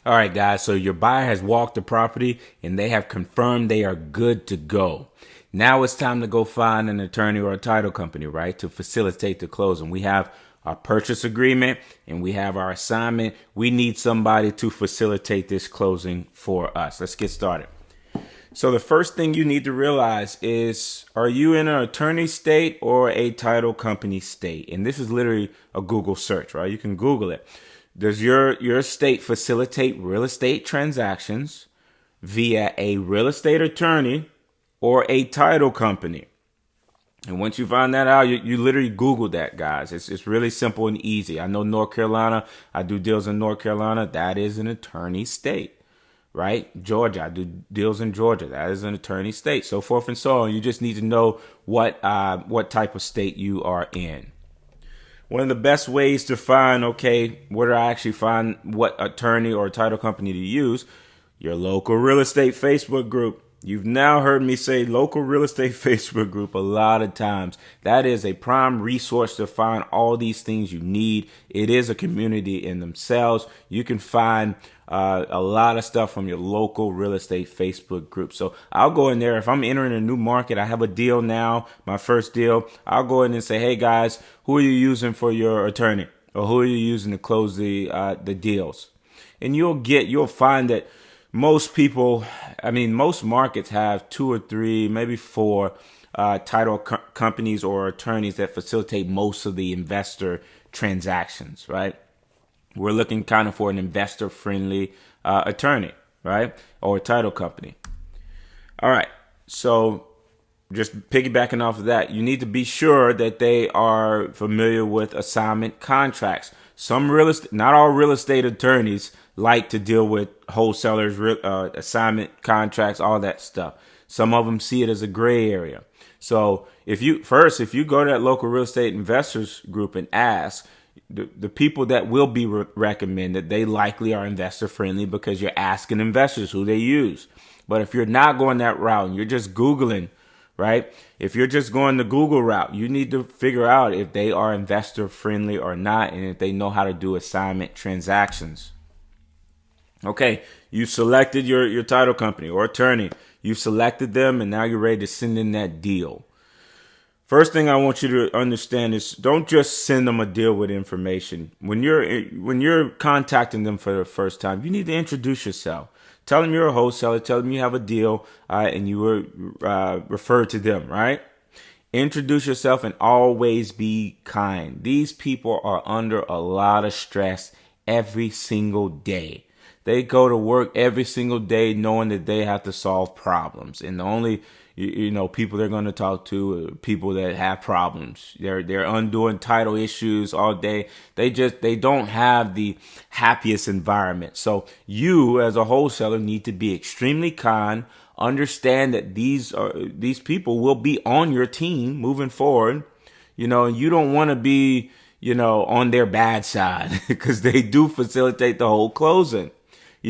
All right, guys. So your buyer has walked the property and they have confirmed they are good to go. Now it's time to go find an attorney or a title company, right, to facilitate the closing. We have our purchase agreement and we have our assignment. We need somebody to facilitate this closing for us. Let's get started. So the first thing you need to realize is, are you in an attorney state or a title company state? And this is literally a Google search, right? You can Google it. Does your state facilitate real estate transactions via a real estate attorney or a title company? And once you find that out, you literally Google that, guys. It's really simple and easy. I know North Carolina. I do deals in North Carolina. That is an attorney state, right? Georgia. I do deals in Georgia. That is an attorney state. So forth and so on. You just need to know what type of state you are in. One of the best ways to find, okay, where do I actually find what attorney or title company to use? Your local real estate Facebook group. You've now heard me say local real estate Facebook group a lot of times. That is a prime resource to find all these things you need. It is a community in themselves. You can find a lot of stuff from your local real estate Facebook group. So I'll go in there. If I'm entering a new market, I have a deal now, my first deal. I'll go in and say, hey guys, who are you using for your attorney? Or who are you using to close the deals? And you'll find that most people, most markets have 2 or 3, maybe 4 title companies or attorneys that facilitate most of the investor transactions, right? We're looking kind of for an investor-friendly attorney, right? Or a title company. All right. So just piggybacking off of that, you need to be sure that they are familiar with assignment contracts. Not all real estate attorneys like to deal with wholesalers, assignment contracts, all that stuff. Some of them see it as a gray area. So if you go to that local real estate investors group and ask, the people that will be recommended, they likely are investor friendly because you're asking investors who they use. But if you're not going that route and you're just Googling, right? If you're just going the Google route, you need to figure out if they are investor friendly or not, and if they know how to do assignment transactions. Okay, you selected your title company or attorney. You selected them, and now you're ready to send in that deal. First thing I want you to understand is, don't just send them a deal with information. When you're contacting them for the first time, you need to introduce yourself. Tell them you're a wholesaler. Tell them you have a deal, and you were referred to them, right? Introduce yourself and always be kind. These people are under a lot of stress every single day. They go to work every single day knowing that they have to solve problems. And the only people they're going to talk to are people that have problems. They're undoing title issues all day. They don't have the happiest environment. So you as a wholesaler need to be extremely kind. Understand that these people will be on your team moving forward. And you don't want to be on their bad side because they do facilitate the whole closing.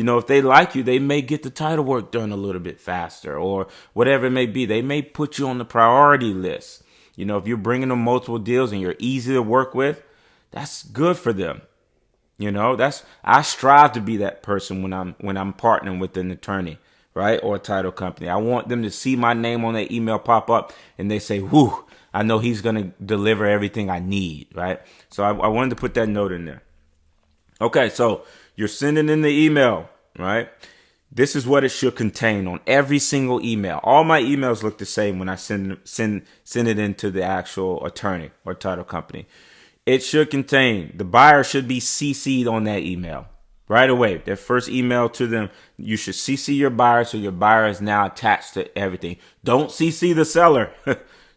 If they like you, they may get the title work done a little bit faster or whatever it may be. They may put you on the priority list. If you're bringing them multiple deals and you're easy to work with, that's good for them. I strive to be that person when I'm partnering with an attorney, right? Or a title company. I want them to see my name on their email pop up and they say, whew, I know he's going to deliver everything I need, right? So I wanted to put that note in there. Okay, so you're sending in the email, right? This is what it should contain on every single email. All my emails look the same when I send it into the actual attorney or title company. It should contain, the buyer should be CC'd on that email right away. Their first email to them, you should CC your buyer so your buyer is now attached to everything. Don't CC the seller.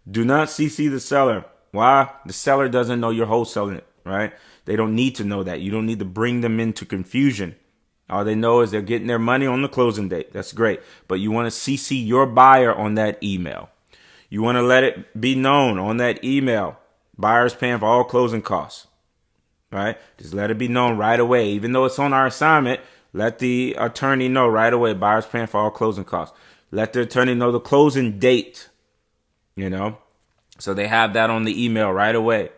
Do not CC the seller. Why? The seller doesn't know you're wholesaling it, right? They don't need to know that. You don't need to bring them into confusion. All they know is they're getting their money on the closing date. That's great. But you want to CC your buyer on that email. You want to let it be known on that email. Buyer's paying for all closing costs. Right? Just let it be known right away. Even though it's on our assignment, let the attorney know right away. Buyer's paying for all closing costs. Let the attorney know the closing date. So they have that on the email right away.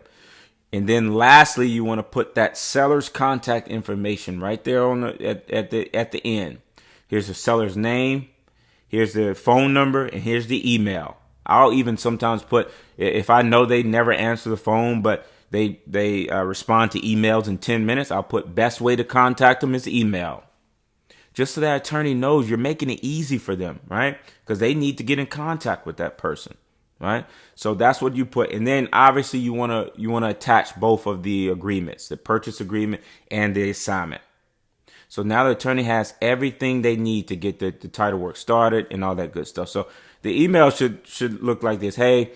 And then lastly, you want to put that seller's contact information right there on at the end. Here's the seller's name, here's the phone number, and here's the email. I'll even sometimes put, if I know they never answer the phone, but they respond to emails in 10 minutes, I'll put best way to contact them is email. Just so that attorney knows you're making it easy for them, right? Because they need to get in contact with that person, right? So that's what you put. And then obviously you want to attach both of the agreements, the purchase agreement and the assignment. So now the attorney has everything they need to get the title work started and all that good stuff. So the email should look like this. Hey,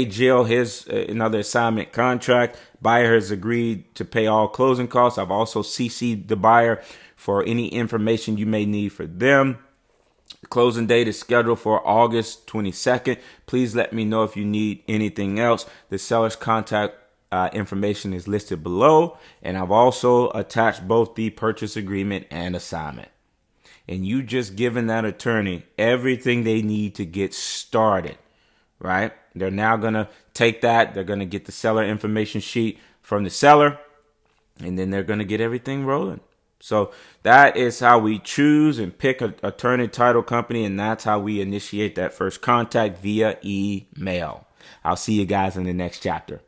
Jill, here's another assignment contract. Buyer has agreed to pay all closing costs. I've also CC'd the buyer for any information you may need for them. The closing date is scheduled for August 22nd. Please let me know if you need anything else. The seller's contact information is listed below, and I've also attached both the purchase agreement and assignment. And you just given that attorney everything they need to get started, right? They're now going to take that. They're going to get the seller information sheet from the seller, and then they're going to get everything rolling. So that is how we choose and pick an attorney title company, and that's how we initiate that first contact via email. I'll see you guys in the next chapter.